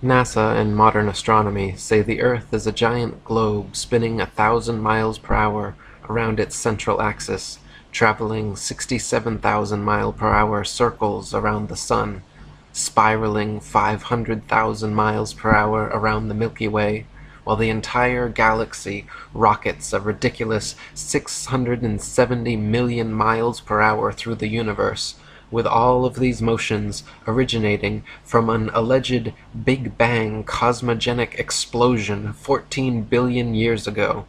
NASA and modern astronomy say the Earth is a giant globe spinning 1,000 miles per hour around its central axis, traveling 67,000 mile per hour circles around the Sun, spiraling 500,000 miles per hour around the Milky Way, while the entire galaxy rockets a ridiculous 670 million miles per hour through the universe, with all of these motions originating from an alleged Big Bang cosmogenic explosion 14 billion years ago.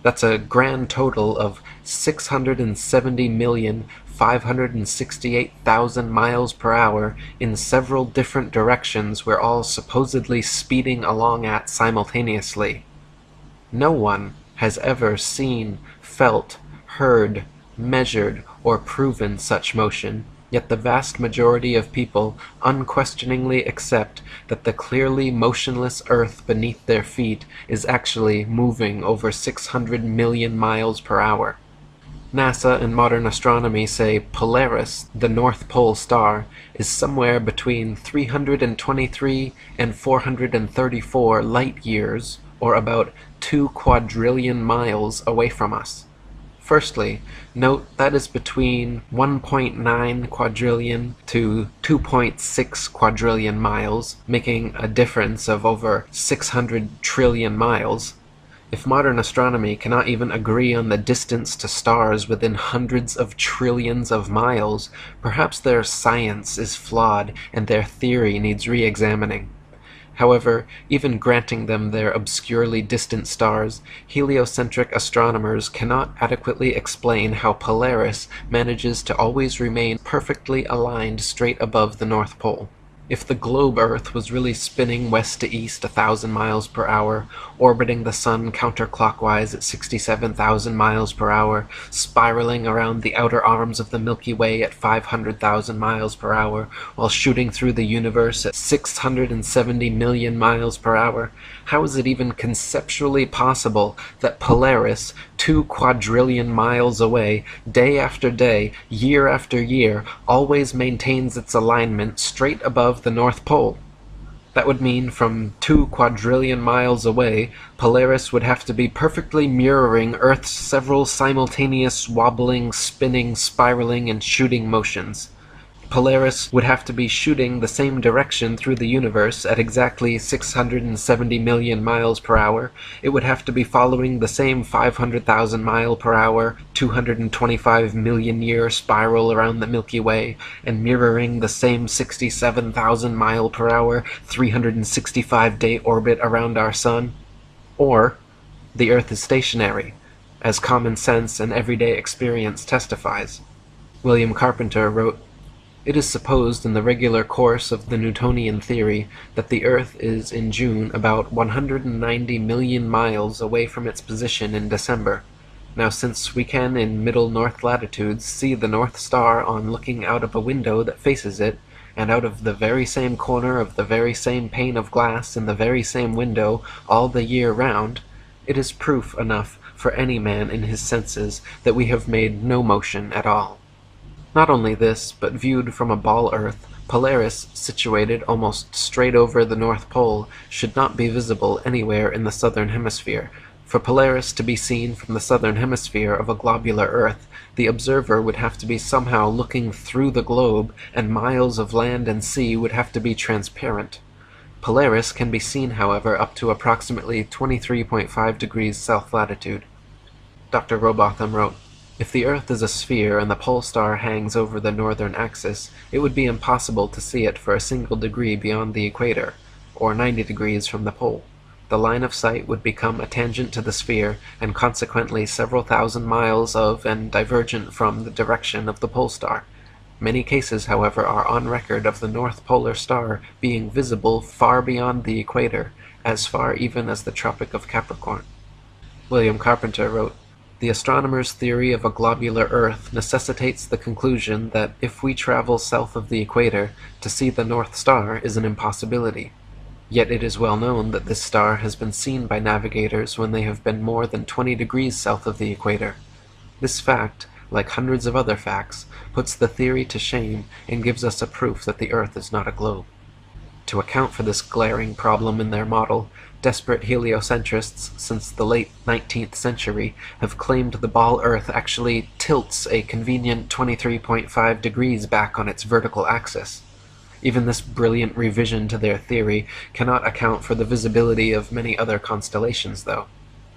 That's a grand total of 670,568,000 miles per hour in several different directions we're all supposedly speeding along at simultaneously. No one has ever seen, felt, heard, measured, or proven such motion, yet the vast majority of people unquestioningly accept that the clearly motionless Earth beneath their feet is actually moving over 600 million miles per hour. NASA and modern astronomy say Polaris, the North Pole star, is somewhere between 323 and 434 light-years, or about 2 quadrillion miles away from us. Firstly, note that is between 1.9 quadrillion to 2.6 quadrillion miles, making a difference of over 600 trillion miles. If modern astronomy cannot even agree on the distance to stars within hundreds of trillions of miles, perhaps their science is flawed and their theory needs re-examining. However, even granting them their obscurely distant stars, heliocentric astronomers cannot adequately explain how Polaris manages to always remain perfectly aligned straight above the North Pole. If the globe Earth was really spinning west to east 1,000 miles per hour, orbiting the Sun counterclockwise at 67,000 miles per hour, spiraling around the outer arms of the Milky Way at 500,000 miles per hour, while shooting through the universe at 670 million miles per hour, how is it even conceptually possible that Polaris, 2 quadrillion miles away, day after day, year after year, always maintains its alignment straight above the North Pole? That would mean from 2 quadrillion miles away, Polaris would have to be perfectly mirroring Earth's several simultaneous wobbling, spinning, spiraling, and shooting motions. Polaris would have to be shooting the same direction through the universe at exactly 670 million miles per hour. It would have to be following the same 500,000 mile per hour, 225 million year spiral around the Milky Way, and mirroring the same 67,000 mile per hour, 365-day orbit around our Sun. Or, the Earth is stationary, as common sense and everyday experience testifies. William Carpenter wrote, "It is supposed in the regular course of the Newtonian theory that the Earth is in June about 190 million miles away from its position in December. Now since we can in middle north latitudes see the North Star on looking out of a window that faces it, and out of the very same corner of the very same pane of glass in the very same window all the year round, it is proof enough for any man in his senses that we have made no motion at all." Not only this, but viewed from a ball Earth, Polaris, situated almost straight over the North Pole, should not be visible anywhere in the southern hemisphere. For Polaris to be seen from the southern hemisphere of a globular Earth, the observer would have to be somehow looking through the globe, and miles of land and sea would have to be transparent. Polaris can be seen, however, up to approximately 23.5 degrees south latitude. Dr. Robotham wrote, "If the Earth is a sphere and the pole star hangs over the northern axis, it would be impossible to see it for a single degree beyond the equator, or 90 degrees from the pole. The line of sight would become a tangent to the sphere, and consequently several thousand miles of and divergent from the direction of the pole star. Many cases, however, are on record of the North Polar Star being visible far beyond the equator, as far even as the Tropic of Capricorn." William Carpenter wrote, "The astronomer's theory of a globular Earth necessitates the conclusion that if we travel south of the equator, to see the North Star is an impossibility. Yet it is well known that this star has been seen by navigators when they have been more than 20 degrees south of the equator. This fact, like hundreds of other facts, puts the theory to shame and gives us a proof that the Earth is not a globe." To account for this glaring problem in their model, desperate heliocentrists since the late 19th century have claimed the ball Earth actually tilts a convenient 23.5 degrees back on its vertical axis. Even this brilliant revision to their theory cannot account for the visibility of many other constellations, though.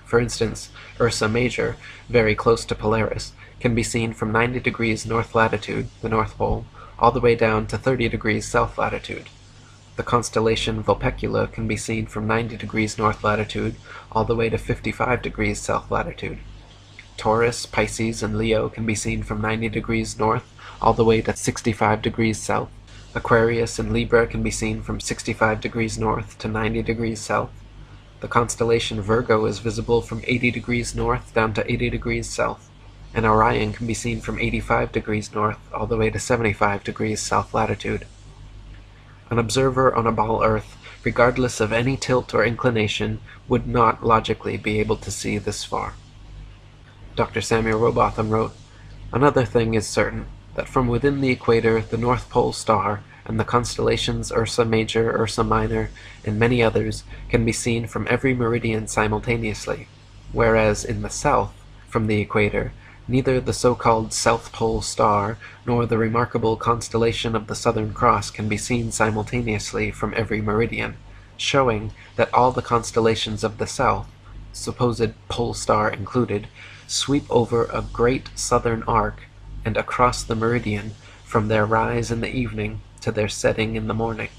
For instance, Ursa Major, very close to Polaris, can be seen from 90 degrees north latitude, the North Pole, all the way down to 30 degrees south latitude. The constellation Vulpecula can be seen from 90 degrees north latitude all the way to 55 degrees south latitude. Taurus, Pisces, and Leo can be seen from 90 degrees north all the way to 65 degrees south. Aquarius and Libra can be seen from 65 degrees north to 90 degrees south. The constellation Virgo is visible from 80 degrees north down to 80 degrees south, and Orion can be seen from 85 degrees north all the way to 75 degrees south latitude. An observer on a ball Earth, regardless of any tilt or inclination, would not logically be able to see this far. Dr. Samuel Rowbotham wrote, "Another thing is certain, that from within the equator the North Pole star and the constellations Ursa Major, Ursa Minor, and many others can be seen from every meridian simultaneously, whereas in the south, from the equator, neither the so-called South Pole star nor the remarkable constellation of the Southern Cross can be seen simultaneously from every meridian, showing that all the constellations of the south, supposed pole star included, sweep over a great southern arc and across the meridian from their rise in the evening to their setting in the morning.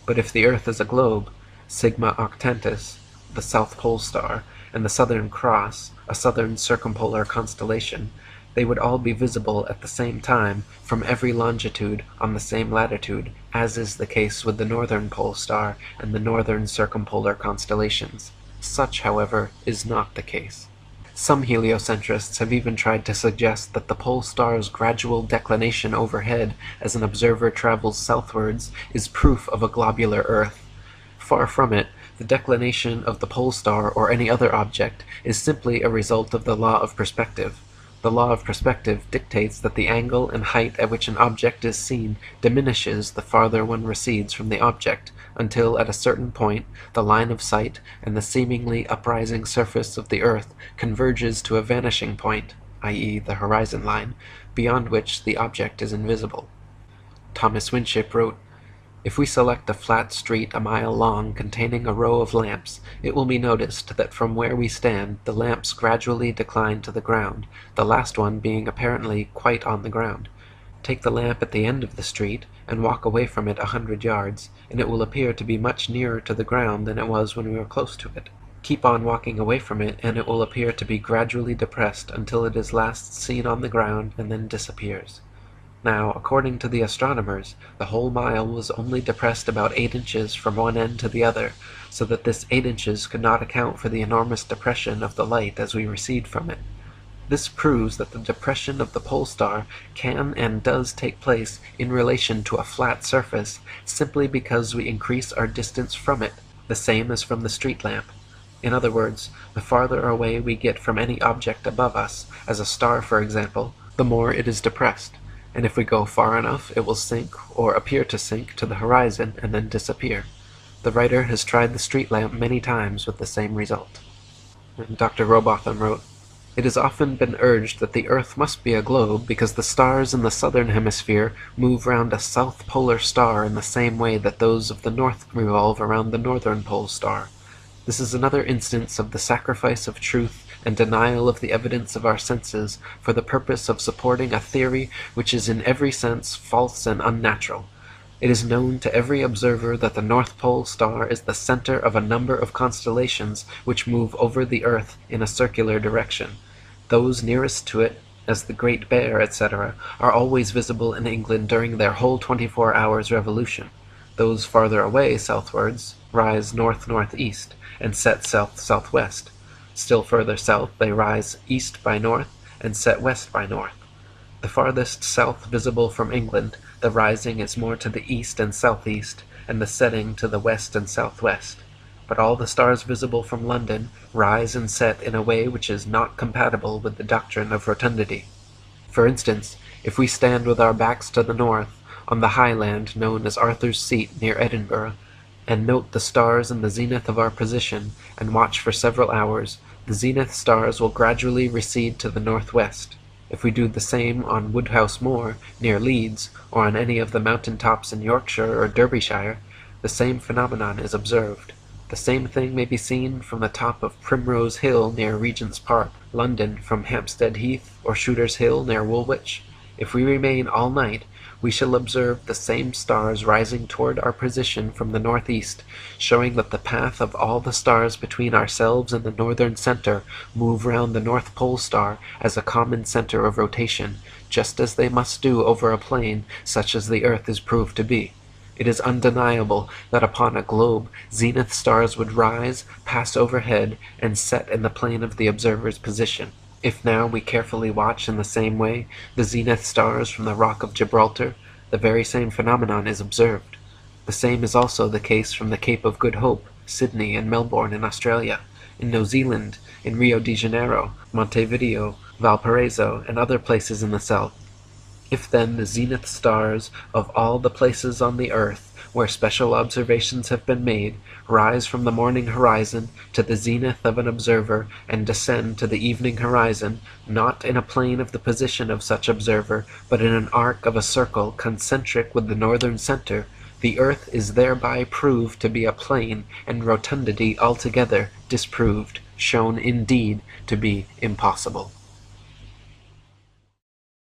But if the Earth is a globe, Sigma Octantis, the South Pole star, and the Southern Cross, a southern circumpolar constellation, they would all be visible at the same time from every longitude on the same latitude, as is the case with the Northern Pole star and the northern circumpolar constellations. Such, however, is not the case. Some heliocentrists have even tried to suggest that the pole star's gradual declination overhead as an observer travels southwards is proof of a globular Earth. Far from it. The declination of the pole star or any other object is simply a result of the law of perspective. The law of perspective dictates that the angle and height at which an object is seen diminishes the farther one recedes from the object, until at a certain point the line of sight and the seemingly uprising surface of the Earth converges to a vanishing point, i.e. the horizon line, beyond which the object is invisible. Thomas Winship wrote, "If we select a flat street a mile long containing a row of lamps, it will be noticed that from where we stand the lamps gradually decline to the ground, the last one being apparently quite on the ground. Take the lamp at the end of the street and walk away from it 100 yards, and it will appear to be much nearer to the ground than it was when we were close to it. Keep on walking away from it, and it will appear to be gradually depressed until it is last seen on the ground and then disappears. Now, according to the astronomers, the whole mile was only depressed about 8 inches from one end to the other, so that this 8 inches could not account for the enormous depression of the light as we recede from it. This proves that the depression of the pole star can and does take place in relation to a flat surface, simply because we increase our distance from it, the same as from the street lamp. In other words, the farther away we get from any object above us, as a star for example, the more it is depressed. And if we go far enough, it will sink, or appear to sink, to the horizon and then disappear. The writer has tried the street lamp many times with the same result." And Dr. Rowbotham wrote, "It has often been urged that the Earth must be a globe because the stars in the southern hemisphere move round a south polar star in the same way that those of the north revolve around the northern pole star. This is another instance of the sacrifice of truth and denial of the evidence of our senses for the purpose of supporting a theory which is in every sense false and unnatural. It is known to every observer that the North Pole star is the center of a number of constellations which move over the Earth in a circular direction. Those nearest to it, as the Great Bear, etc., are always visible in England during their whole 24 hours revolution. Those farther away southwards rise north-northeast and set south-southwest. Still further south they rise east by north and set west by north. The farthest south visible from England, the rising is more to the east and southeast, and the setting to the west and southwest. But all the stars visible from London rise and set in a way which is not compatible with the doctrine of rotundity. For instance, if we stand with our backs to the north, on the high land known as Arthur's Seat near Edinburgh, and note the stars in the zenith of our position, and watch for several hours, the zenith stars will gradually recede to the northwest. If we do the same on Woodhouse Moor, near Leeds, or on any of the mountain tops in Yorkshire or Derbyshire, the same phenomenon is observed. The same thing may be seen from the top of Primrose Hill near Regent's Park, London, from Hampstead Heath or Shooter's Hill near Woolwich. If we remain all night, we shall observe the same stars rising toward our position from the northeast, showing that the path of all the stars between ourselves and the northern center move round the North Pole star as a common center of rotation, just as they must do over a plane such as the earth is proved to be. It is undeniable that upon a globe zenith stars would rise, pass overhead, and set in the plane of the observer's position. If now we carefully watch in the same way the zenith stars from the Rock of Gibraltar, the very same phenomenon is observed. The same is also the case from the Cape of Good Hope, Sydney, and Melbourne in Australia, in New Zealand, in Rio de Janeiro, Montevideo, Valparaiso, and other places in the south. If then the zenith stars of all the places on the earth where special observations have been made rise from the morning horizon to the zenith of an observer and descend to the evening horizon, not in a plane of the position of such observer, but in an arc of a circle concentric with the northern center, the earth is thereby proved to be a plane, and rotundity altogether disproved, shown indeed to be impossible.